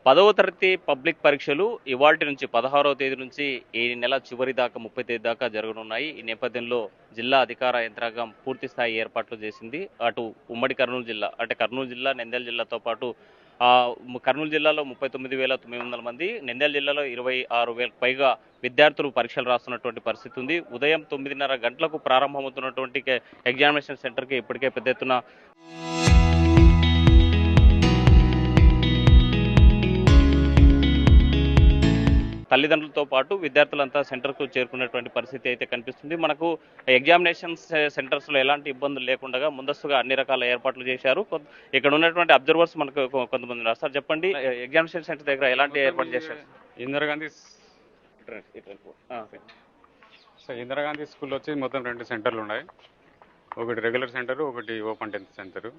10వ తరగతి పబ్లిక్ పరీక్షలు ఇవాల్టి నుంచి 16వ తేదీ నుంచి ఈ నెల చివరి దాకా 30 తేదీ దాకా జరగనున్నాయి. ఈ నేపథ్యంలో జిల్లా అధికార యంత్రాంగం పూర్తి స్థాయి ఏర్పాట్లు చేసింది. అటు ఉమ్మడి కర్నూలు జిల్లా అంటే కర్నూలు జిల్లా, నంద్యాల జిల్లాతో పాటు కర్నూలు జిల్లాలో 39,900 మంది, నంద్యాల జిల్లాలో 26,000కు పైగా విద్యార్థులు పరీక్షలు రాస్తున్నటువంటి పరిస్థితి ఉంది. ఉదయం 9:30 గంటలకు ప్రారంభమవుతున్నటువంటి ఎగ్జామినేషన్ సెంటర్‌కి ఇప్పటికే పెద్ద ఎత్తున తల్లిదండ్రులతో పాటు విద్యార్థులంతా సెంటర్‌కు చేరుకున్నటువంటి పరిస్థితి అయితే కనిపిస్తుంది. మనకు సెంటర్స్‌లో ఎలాంటి ఇబ్బందులు లేకుండా ముందస్తుగా అన్ని రకాల ఏర్పాట్లు చేశారు. ఇక్కడ ఉన్నటువంటి అబ్జర్వర్స్ మనకు కొంతమంది ఉన్నారు. సార్ చెప్పండి, ఎగ్జామినేషన్ సెంటర్ దగ్గర ఎలాంటి ఏర్పాట్లు చేశారు? ఇందిరాగాంధీ ఇందిరాగాంధీ స్కూల్లో వచ్చి మొత్తం 2 సెంటర్లు ఉన్నాయి. ఒకటి రెగ్యులర్ సెంటర్, ఒకటి open 10th centre.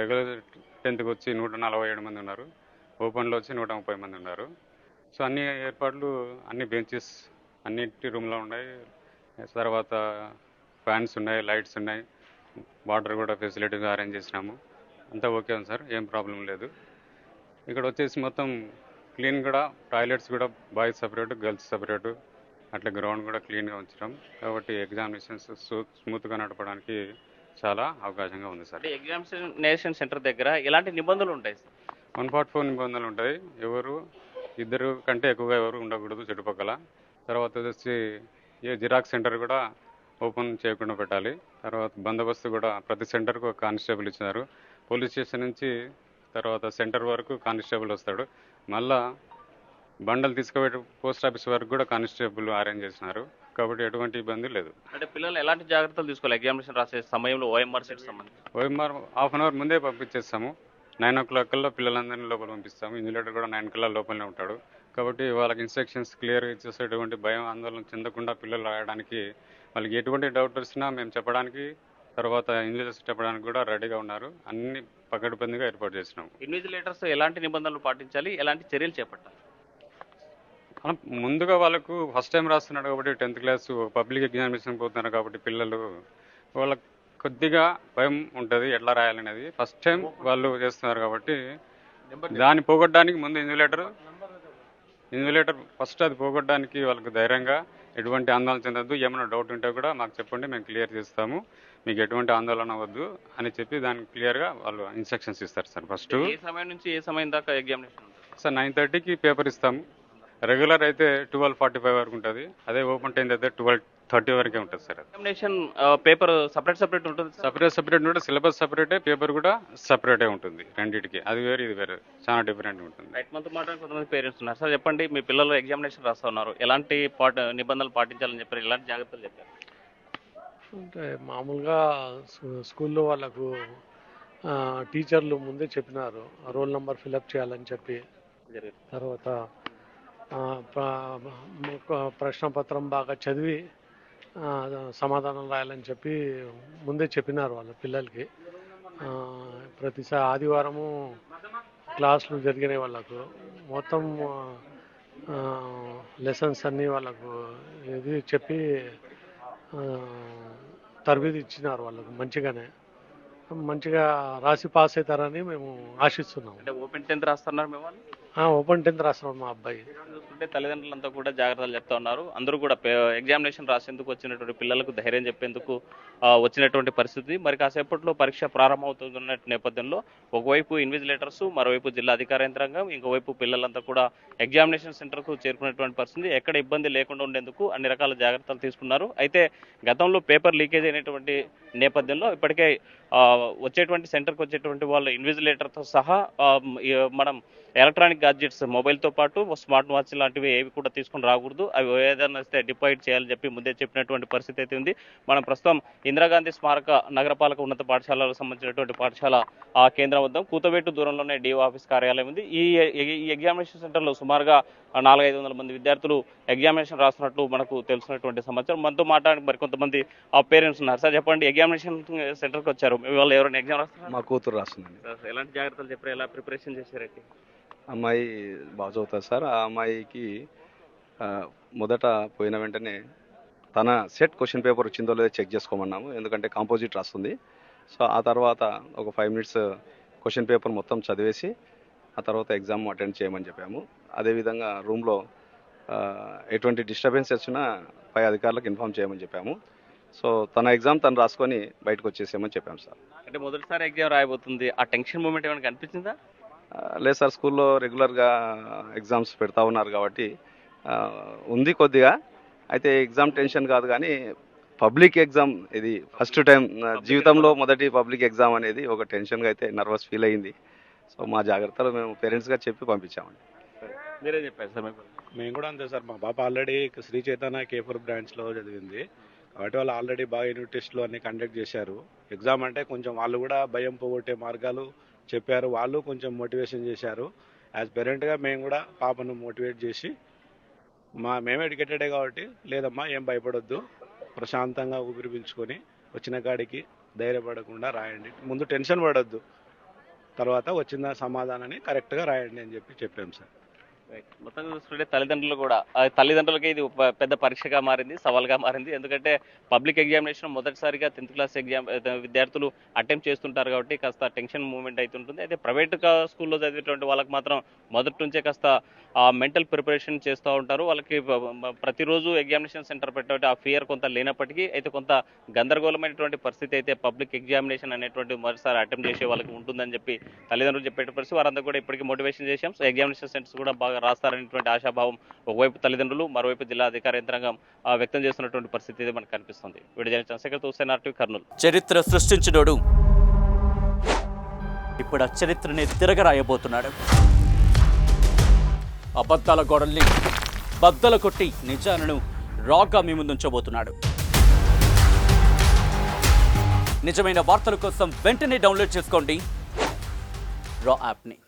Regular 10th వచ్చి 147 మంది ఉన్నారు, ఓపెన్లో వచ్చి 130 మంది ఉన్నారు. సో అన్ని ఏర్పాట్లు, అన్ని బెంచెస్ అన్నిటి రూమ్లో ఉన్నాయి. తర్వాత ఫ్యాన్స్ ఉన్నాయి, లైట్స్ ఉన్నాయి, వాటర్ కూడా ఫెసిలిటీగా అరేంజ్ చేసినాము. అంతా ఓకే ఉంది సార్, ఏం ప్రాబ్లం లేదు. ఇక్కడ వచ్చేసి మొత్తం క్లీన్ కూడా, టాయిలెట్స్ కూడా బాయ్స్ సపరేటు, గర్ల్స్ సపరేటు, అట్లా గ్రౌండ్ కూడా క్లీన్గా ఉంచడం. కాబట్టి ఎగ్జామినేషన్స్ స్మూత్గా నడపడానికి చాలా అవకాశంగా ఉంది సార్. ఎగ్జామినేషన్ సెంటర్ దగ్గర ఎలాంటి నిబంధనలు ఉంటాయి? 144 నిబంధనలు ఉంటాయి. ఇద్దరు కంటే ఎక్కువగా ఎవరు ఉండకూడదు చుట్టుపక్కల. తర్వాత వచ్చి జిరాక్స్ సెంటర్ కూడా ఓపెన్ చేయకుండా పెట్టాలి. తర్వాత బందోబస్తు కూడా ప్రతి సెంటర్కు ఒక కానిస్టేబుల్ ఇచ్చినారు. పోలీస్ స్టేషన్ నుంచి తర్వాత సెంటర్ వరకు కానిస్టేబుల్ వస్తాడు. మళ్ళా బండలు తీసుకుపోయి పోస్ట్ ఆఫీస్ వరకు కూడా కానిస్టేబుల్ అరేంజ్ చేసినారు. కాబట్టి ఎటువంటి ఇబ్బంది లేదు. అంటే పిల్లలు ఎలాంటి జాగ్రత్తలు తీసుకోవాలి ఎగ్జామినేషన్ రాసే సమయంలో? ఓఎంఆర్ సెట్ సంబంధించి ఓఎంఆర్ హాఫ్ అన్ అవర్ ముందే పంపించేస్తాము. 9 o'clock కల్లా పిల్లలందరినీ లోపల పంపిస్తాము. ఇన్విజిలేటర్ కూడా 9 కల్లా లోపలనే ఉంటాడు. కాబట్టి వాళ్ళకి ఇన్స్ట్రక్షన్స్ క్లియర్గా ఇచ్చేస్తే ఎటువంటి భయం ఆందోళన చెందకుండా పిల్లలు రాయడానికి, వాళ్ళకి ఎటువంటి డౌట్ వచ్చినా మేము చెప్పడానికి, తర్వాత ఇన్విజిలేటర్స్ చెప్పడానికి కూడా రెడీగా ఉన్నారు. అన్ని పకడ్బందీగా ఏర్పాటు చేసినాము. ఇన్విజిలేటర్స్ ఎలాంటి నిబంధనలు పాటించాలి, ఎలాంటి చర్యలు చేపట్టాలి? ముందుగా వాళ్ళకు ఫస్ట్ టైం రాస్తున్నాడు కాబట్టి 10th క్లాస్ పబ్లిక్ ఎగ్జామినేషన్ పోతున్నారు కాబట్టి పిల్లలు, వాళ్ళకి కొద్దిగా భయం ఉంటుంది ఎట్లా రాయాలనేది. ఫస్ట్ టైం వాళ్ళు చేస్తున్నారు కాబట్టి దాన్ని పోగొట్టడానికి ముందు ఇన్విజిలేటర్ ఫస్ట్ అది పోగొట్టడానికి వాళ్ళకి ధైర్యంగా ఎటువంటి ఆందోళన చెందద్దు. ఏమైనా డౌట్ ఉంటే కూడా మాకు చెప్పండి, మేము క్లియర్ చేస్తాము, మీకు ఎటువంటి ఆందోళన అవ్వద్దు అని చెప్పి దానికి క్లియర్గా వాళ్ళు ఇన్స్ట్రక్షన్స్ ఇస్తారు సార్. ఫస్ట్ ఏ సమయం నుంచి ఏ సమయం దాకా ఎగ్జామినేషన్ సార్ 9:30కి పేపర్ ఇస్తాము. రెగ్యులర్ అయితే 12:45 వరకు ఉంటుంది. అదే ఓపెన్ 10th అయితే 12:30 వరకే ఉంటుంది సార్. ఎగ్జామినేషన్ పేపర్ సపరేట్ ఉంటుంది? సపరేట్ ఉంటుంది. సిలబస్ సపరేటే, పేపర్ కూడా సపరేటే ఉంటుంది రెండింటికి. అది వేరే ఇది వేరే, చాలా డిఫరెంట్ ఉంటుంది. రైట్, మనతో మాట్లాడి కొంతమంది పేరెంట్స్ ఉన్నారు. సార్ చెప్పండి, మీ పిల్లలు ఎగ్జామినేషన్ రాస్తా ఉన్నారు, ఎలాంటి నిబంధనలు పాటించాలని చెప్పారు, ఎలాంటి జాగ్రత్తలు చెప్పారు? అంటే మామూలుగా స్కూల్లో వాళ్ళకు టీచర్లు ముందే చెప్పినారు రోల్ నెంబర్ ఫిలప్ చేయాలని చెప్పి. తర్వాత ప్రశ్నపత్రం బాగా చదివి సమాధానం రాయాలని చెప్పి ముందే చెప్పినారు వాళ్ళ పిల్లలకి. ప్రతిసారి ఆదివారము క్లాసులు జరిగినాయి వాళ్ళకు. మొత్తం లెసన్స్ అన్నీ వాళ్ళకు ఇది చెప్పి తరబేది ఇచ్చినారు వాళ్ళకు. మంచిగా రాసి పాస్ అవుతారని మేము ఆశిస్తున్నాం. అంటే ఓపెన్ 10th రాస్తున్నారు మీ వాళ్ళు? ఓపెన్ 10th రాస్తున్నాడు మా అబ్బాయి. చూస్తుంటే తల్లిదండ్రులంతా కూడా జాగ్రత్తలు చెప్తా ఉన్నారు. అందరూ కూడా ఎగ్జామినేషన్ రాసేందుకు వచ్చినటువంటి పిల్లలకు ధైర్యం చెప్పేందుకు వచ్చినటువంటి పరిస్థితి. మరి కాసేపట్లో పరీక్ష ప్రారంభమవుతున్న నేపథ్యంలో ఒకవైపు ఇన్విజిలేటర్స్, మరోవైపు జిల్లా అధికార యంత్రాంగం, ఇంకోవైపు పిల్లలంతా కూడా ఎగ్జామినేషన్ సెంటర్కు చేరుకునేటువంటి పరిస్థితి. ఎక్కడ ఇబ్బంది లేకుండా ఉండేందుకు అన్ని రకాల జాగ్రత్తలు తీసుకున్నారు. అయితే గతంలో పేపర్ లీకేజ్ అయినటువంటి నేపథ్యంలో ఇప్పటికే వచ్చేటువంటి సెంటర్కి వచ్చేటువంటి వాళ్ళు ఇన్విజిలేటర్తో సహా మనం ఎలక్ట్రానిక్ గాడ్జెట్స్, మొబైల్తో పాటు స్మార్ట్ వాచ్ లాంటివి ఏవి కూడా తీసుకుని రాకూడదు, అవి ఏదైనా వస్తే డిపాజిట్ చేయాలని చెప్పి ముందే చెప్పినటువంటి పరిస్థితి అయితే ఉంది. మనం ప్రస్తుతం ఇందిరాగాంధీ స్మారక నగరపాలక ఉన్నత పాఠశాలకు సంబంధించినటువంటి పాఠశాల ఆ కేంద్రం వద్ద కూతవేటు దూరంలోనే డిఓ ఆఫీస్ కార్యాలయం ఉంది. ఈ ఎగ్జామినేషన్ సెంటర్లో సుమారుగా 400-500 మంది విద్యార్థులు ఎగ్జామినేషన్ రాస్తున్నట్లు మనకు తెలిసినటువంటి సమాచారం. మనతో మాట్లాడి మరికొంతమంది పేరెంట్స్ ఉన్నారు. సార్ చెప్పండి, ఎగ్జామినేషన్ సెంటర్కి వచ్చారు, మీ వాళ్ళు ఎవరైనా ఎగ్జామ్ రాస్తున్నారు? మా కూతురు రాస్తుందండి. ఎలాంటి జాగ్రత్తలు చెప్పారు, ఎలా ప్రిపరేషన్ చేశారంటే? అమ్మాయి బాగా చదువుతుంది సార్. ఆ అమ్మాయికి మొదట పోయిన వెంటనే తన సెట్ క్వశ్చన్ పేపర్ వచ్చిందో లేదో చెక్ చేసుకోమన్నాము, ఎందుకంటే కాంపోజిట్ రాస్తుంది. సో ఆ తర్వాత ఒక 5 minutes క్వశ్చన్ పేపర్ మొత్తం చదివేసి ఆ తర్వాత ఎగ్జామ్ అటెండ్ చేయమని చెప్పాము. అదేవిధంగా రూమ్లో ఎటువంటి డిస్టర్బెన్స్ వచ్చినా పై అధికారులకు ఇన్ఫామ్ చేయమని చెప్పాము. సో తన ఎగ్జామ్ తను రాసుకొని బయటకు వచ్చేసామని చెప్పాము సార్. అంటే మొదటిసారి ఎగ్జామ్ రాయబోతుంది, ఆ టెన్షన్ మూమెంట్ ఏమైనా కనిపించిందా? లేదు సార్, స్కూల్లో రెగ్యులర్గా ఎగ్జామ్స్ పెడతా ఉన్నారు కాబట్టి ఉంది కొద్దిగా. అయితే ఎగ్జామ్ టెన్షన్ కాదు, కానీ పబ్లిక్ ఎగ్జామ్ ఇది ఫస్ట్ టైం జీవితంలో మొదటి పబ్లిక్ ఎగ్జామ్ అనేది ఒక టెన్షన్గా అయితే నర్వస్ ఫీల్ అయ్యింది. సో మా జాగ్రత్తలు మేము పేరెంట్స్గా చెప్పి పంపించామండి. మీరేం చెప్పారు సార్? మేము కూడా అంతే సార్. మా పాప ఆల్రెడీ శ్రీ చైతన్య K4 బ్రాంచ్లో చదివింది కాబట్టి వాళ్ళు ఆల్రెడీ బాగా యూనిట్ టెస్ట్లు అన్ని కండక్ట్ చేశారు. ఎగ్జామ్ అంటే కొంచెం వాళ్ళు కూడా భయం పోగొట్టే మార్గాలు చెప్పారు, వాళ్ళు కొంచెం మోటివేషన్ చేశారు. యాజ్ పేరెంట్గా మేము కూడా పాపను మోటివేట్ చేసి మేము ఎడ్యుకేటెడే కాబట్టి లేదమ్మా ఏం భయపడొద్దు, ప్రశాంతంగా ఊపిరి పీల్చుకొని వచ్చిన కాడికి ధైర్యపడకుండా రాయండి, ముందు టెన్షన్ పడొద్దు, తర్వాత వచ్చిన సమాధానాన్ని కరెక్ట్గా రాయండి అని చెప్పాం సార్. మొత్తంగా చూసుకుంటే తల్లిదండ్రులు కూడా తల్లిదండ్రులకి ఇది పెద్ద పరీక్షగా మారింది, సవాల్గా మారింది. ఎందుకంటే పబ్లిక్ ఎగ్జామినేషన్ మొదటిసారిగా 10th క్లాస్ ఎగ్జామ్ విద్యార్థులు అటెంప్ట్ చేస్తుంటారు కాబట్టి కాస్త టెన్షన్ మూమెంట్ అవుతుంటుంది. అయితే ప్రైవేట్ స్కూల్లో చదివేటువంటి వాళ్ళకి మాత్రం మొదటి నుంచే కాస్త మెంటల్ ప్రిపరేషన్ చేస్తూ ఉంటారు. వాళ్ళకి ప్రతిరోజు ఎగ్జామినేషన్ సెంటర్ పెట్టే ఆ ఫియర్ కొంత లేనప్పటికీ అయితే కొంత గందరగోళమైనటువంటి పరిస్థితి అయితే పబ్లిక్ ఎగ్జామినేషన్ అనేటువంటి మరోసారి అటెంప్ట్ చేసే వాళ్ళకి ఉంటుందని చెప్పి తల్లిదండ్రులు చెప్పే పరిస్థితి. వారందరూ కూడా ఇప్పటికీ మోటివేషన్ చేశాం. సో ఎగ్జామినేషన్ సెంటర్స్ కూడా బాగా రాస్తారనేటువంటి ఆశాభావం ఒకవైపు తల్లిదండ్రులు, మరోవైపు జిల్లా అధికార యంత్రాంగం వ్యక్తం చేస్తున్నటువంటి పరిస్థితి అయితే మనకు కనిపిస్తుంది. Video Chandrashekar, Hussain RTV, Kurnool. చరిత్ర సృష్టించినోడు ఇప్పుడు ఆ చరిత్రని తిరగరాయబోతున్నాడు. అబద్ధాల గోడల్ని బద్దలు కొట్టి నిజాలను రాగా మీ ముందుంచబోతున్నాడు. నిజమైన వార్తల కోసం వెంటనే డౌన్లోడ్ చేసుకోండి రా యాప్ని.